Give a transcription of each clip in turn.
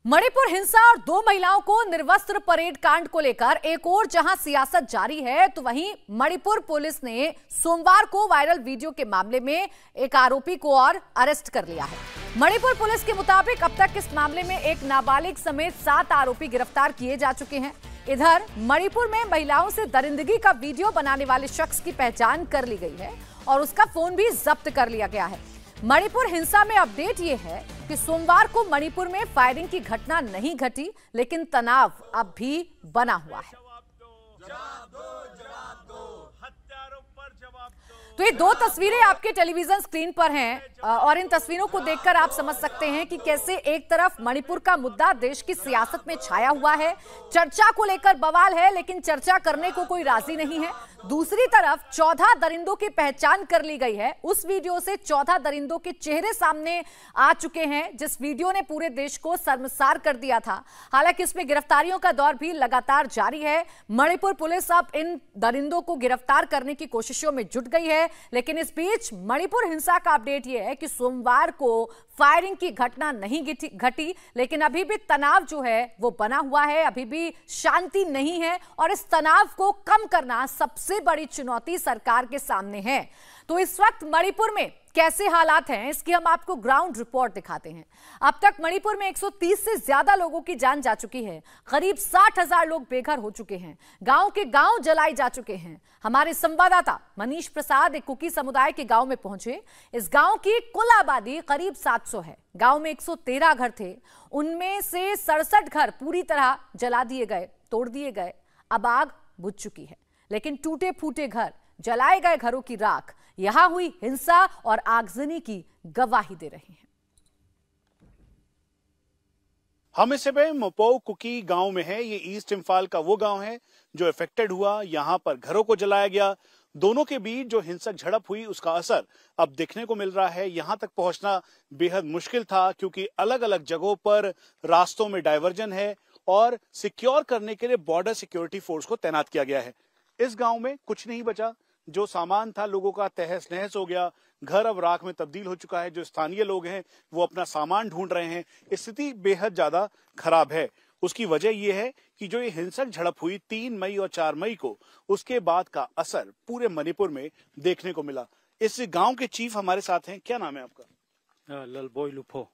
मणिपुर हिंसा और 2 महिलाओं को निर्वस्त्र परेड कांड को लेकर एक और जहां सियासत जारी है, तो वहीं मणिपुर पुलिस ने सोमवार को वायरल वीडियो के मामले में एक आरोपी को और अरेस्ट कर लिया है। मणिपुर पुलिस के मुताबिक अब तक इस मामले में एक नाबालिग समेत 7 आरोपी गिरफ्तार किए जा चुके हैं। इधर मणिपुर में महिलाओं से दरिंदगी का वीडियो बनाने वाले शख्स की पहचान कर ली गई है और उसका फोन भी जब्त कर लिया गया है। मणिपुर हिंसा में अपडेट यह है कि सोमवार को मणिपुर में फायरिंग की घटना नहीं घटी, लेकिन तनाव अब भी बना हुआ है। तो ये 2 तस्वीरें आपके टेलीविजन स्क्रीन पर हैं और इन तस्वीरों को देखकर आप समझ सकते हैं कि कैसे एक तरफ मणिपुर का मुद्दा देश की सियासत में छाया हुआ है, चर्चा को लेकर बवाल है, लेकिन चर्चा करने को कोई राजी नहीं है। दूसरी तरफ 14 दरिंदों की पहचान कर ली गई है। उस वीडियो से 14 दरिंदों के चेहरे सामने आ चुके हैं, जिस वीडियो ने पूरे देश को शर्मसार कर दिया था। हालांकि इसमें गिरफ्तारियों का दौर भी लगातार जारी है। मणिपुर पुलिस अब इन दरिंदों को गिरफ्तार करने की कोशिशों में जुट गई है, लेकिन इस बीच मणिपुर हिंसा का अपडेट यह है कि सोमवार को फायरिंग की घटना नहीं घटी, लेकिन अभी भी तनाव जो है वो बना हुआ है, अभी भी शांति नहीं है और इस तनाव को कम करना सबसे बड़ी चुनौती सरकार के सामने है। तो इस वक्त मणिपुर में कैसे हालात हैं, इसकी हम आपको ग्राउंड रिपोर्ट दिखाते हैं। अब तक मणिपुर में 130 से ज्यादा लोगों की जान जा चुकी है। करीब 60,000 लोग बेघर हो चुके हैं। गांव के गांव जलाए जा चुके हैं। हमारे संवाददाता मनीष प्रसाद एक कुकी समुदाय के गांव में पहुंचे। इस गांव की कुल आबादी करीब 700 है। गांव में 113 घर थे, उनमें से 67 घर पूरी तरह जला दिए गए, तोड़ दिए गए। अब आग बुझ चुकी है, लेकिन टूटे फूटे घर, जलाए गए घरों की राख यहां हुई हिंसा और आगजनी की गवाही दे रही हैं। हम इस समय मोपो कुकी गांव में है। ये ईस्ट इम्फाल का वो गांव है जो इफेक्टेड हुआ। यहां पर घरों को जलाया गया। दोनों के बीच जो हिंसक झड़प हुई उसका असर अब देखने को मिल रहा है। यहां तक पहुंचना बेहद मुश्किल था, क्योंकि अलग अलग जगहों पर रास्तों में डायवर्जन है और सिक्योर करने के लिए बॉर्डर सिक्योरिटी फोर्स को तैनात किया गया है। इस गांव में कुछ नहीं बचा। जो सामान था लोगों का तहस नहस हो गया। घर अब राख में तब्दील हो चुका है। जो स्थानीय लोग हैं वो अपना सामान ढूंढ रहे हैं। स्थिति बेहद ज्यादा खराब है। उसकी वजह यह है कि जो ये हिंसक झड़प हुई 3 मई और 4 मई को, उसके बाद का असर पूरे मणिपुर में देखने को मिला। इस गांव के चीफ हमारे साथ हैं। क्या नाम है आपका? ललबोई लुफो।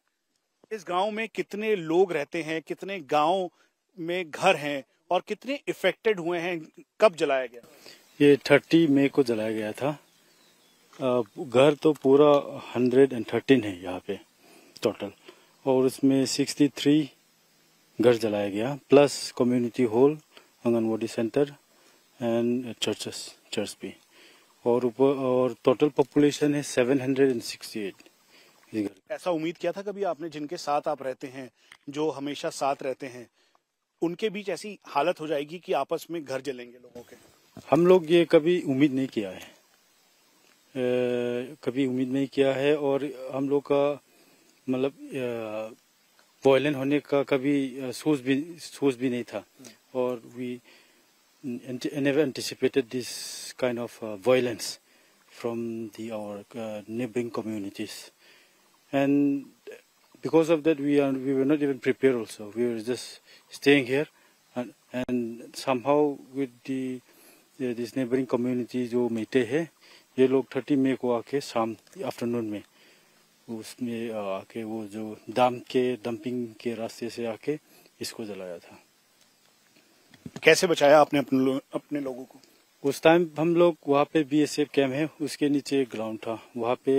इस गांव में कितने लोग रहते हैं, कितने गांव में घर हैं और कितने इफेक्टेड हुए हैं? कब जलाया गया? ये 30 मई को जलाया गया था। घर तो पूरा 113 है यहाँ पे टोटल, और उसमें 63 घर जलाया गया, plus community hall, anganwadi centre and church भी, और टोटल पॉपुलेशन है 768। ऐसा उम्मीद किया था कभी आपने, जिनके साथ आप रहते हैं, जो हमेशा साथ रहते हैं, उनके बीच ऐसी हालत हो जाएगी कि आपस में घर जलेंगे लोगों के? हम लोग ये कभी उम्मीद नहीं किया है, कभी उम्मीद नहीं किया है। और हम लोग का मतलब वायलेंट होने का कभी सोच भी नहीं था। और we never anticipated this kind of violence from our neighboring communities, and because of that we were not even prepared. Also, we were just staying here, and somehow with this neighboring community जो मेटे है, ये लोग 30 मई को आके शाम afternoon में उसमें आके वो जो डंपिंग के रास्ते से आके इसको जलाया था। कैसे बचाया आपने अपने लोगों को? उस टाइम हम लोग वहाँ पे BSF कैंप है, उसके नीचे एक ग्राउंड था, वहाँ पे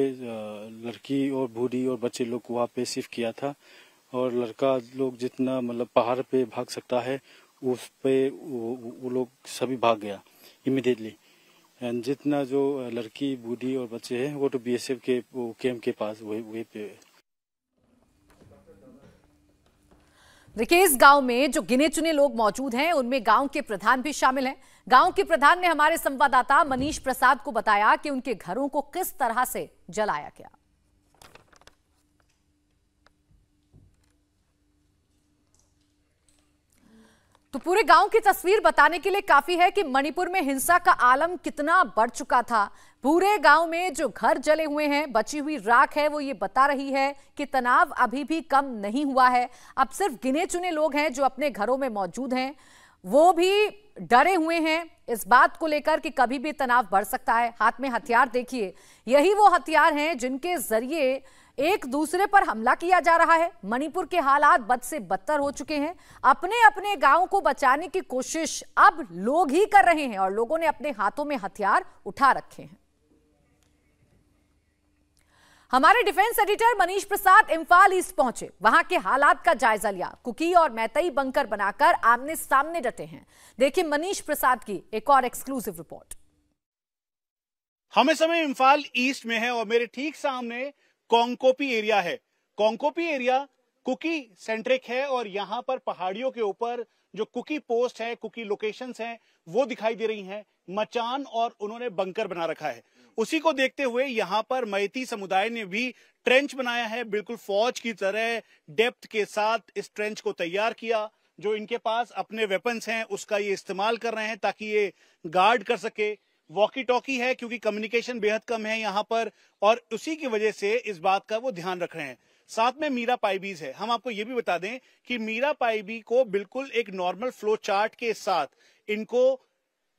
लड़की और बूढ़ी और बच्चे लोग वहाँ पे शिफ्ट किया था। और लड़का लोग जितना मतलब पहाड़ पे भाग सकता है, उस पे वो लोग सभी भाग गया इमीडिएटली। एंड जितना जो लड़की बूढ़ी और बच्चे हैं वो तो BSF के वो कैंप के पास वही पे। देखिए, इस गांव में जो गिने चुने लोग मौजूद हैं उनमें गांव के प्रधान भी शामिल हैं। गांव के प्रधान ने हमारे संवाददाता मनीष प्रसाद को बताया कि उनके घरों को किस तरह से जलाया गया। तो पूरे गांव की तस्वीर बताने के लिए काफी है कि मणिपुर में हिंसा का आलम कितना बढ़ चुका था। पूरे गांव में जो घर जले हुए हैं, बची हुई राख है, वो ये बता रही है कि तनाव अभी भी कम नहीं हुआ है। अब सिर्फ गिने चुने लोग हैं जो अपने घरों में मौजूद हैं, वो भी डरे हुए हैं इस बात को लेकर कि कभी भी तनाव बढ़ सकता है। हाथ में हथियार देखिए, यही वो हथियार हैं जिनके जरिए एक दूसरे पर हमला किया जा रहा है। मणिपुर के हालात बद से बदतर हो चुके हैं। अपने अपने गांव को बचाने की कोशिश अब लोग ही कर रहे हैं और लोगों ने अपने हाथों में हथियार उठा रखे हैं। हमारे defence editor Manish Prasad Imphal east पहुंचे, वहां के हालात का जायजा लिया। कुकी और मैतई बंकर बनाकर आमने सामने डटे हैं। देखिए मनीष प्रसाद की एक और एक्सक्लूसिव रिपोर्ट। हम इस समय इम्फाल ईस्ट में है और मेरे ठीक सामने कोंगकोपी एरिया है। कोंगकोपी एरिया कुकी सेंट्रिक है और यहाँ पर पहाड़ियों के ऊपर जो कुकी पोस्ट है, कुकी लोकेशंस हैं, वो दिखाई दे रही हैं। मचान और उन्होंने बंकर बना रखा है। उसी को देखते हुए यहाँ पर मैती समुदाय ने भी ट्रेंच बनाया है, बिल्कुल फौज की तरह डेप्थ के साथ इस ट्रेंच को तैयार किया। जो इनके पास अपने वेपन्स हैं उसका ये इस्तेमाल कर रहे हैं ताकि ये गार्ड कर सके। वॉकी टॉकी है क्योंकि कम्युनिकेशन बेहद कम है यहाँ पर और उसी की वजह से इस बात का वो ध्यान रख रहे हैं। साथ में मीरा पाइबीज है। हम आपको ये भी बता दें कि मीरा पाइबी को बिल्कुल एक नॉर्मल फ्लो चार्ट के साथ इनको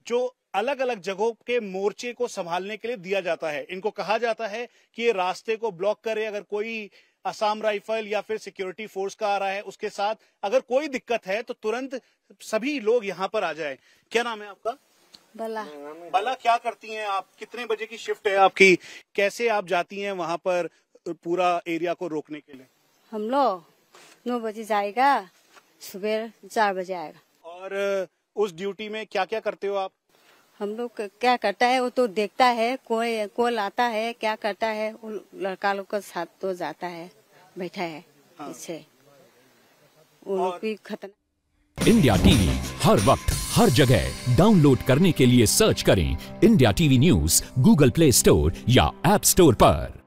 जो अलग अलग जगहों के मोर्चे को संभालने के लिए दिया जाता है। इनको कहा जाता है कि ये रास्ते को ब्लॉक करे। अगर कोई असम राइफल या फिर सिक्योरिटी फोर्स का आ रहा है उसके साथ अगर कोई दिक्कत है तो तुरंत सभी लोग यहाँ पर आ जाए। क्या नाम है आपका? बला। बला, क्या करती हैं आप? कितने बजे की शिफ्ट है आपकी? कैसे आप जाती हैं वहां पर पूरा एरिया को रोकने के लिए? हम लोग 9 बजे जाएगा, सुबह 4 बजे आएगा। और उस ड्यूटी में क्या क्या करते हो आप? हम लोग क्या करता है वो तो देखता है, कोई कॉल आता है क्या करता है, वो लड़का लोग के साथ तो जाता है, बैठा है। हाँ। इससे वो लोग भी खतरनाक। इंडिया टीवी हर वक्त हर जगह डाउनलोड करने के लिए सर्च करें India TV news Google play store या ऐप स्टोर पर।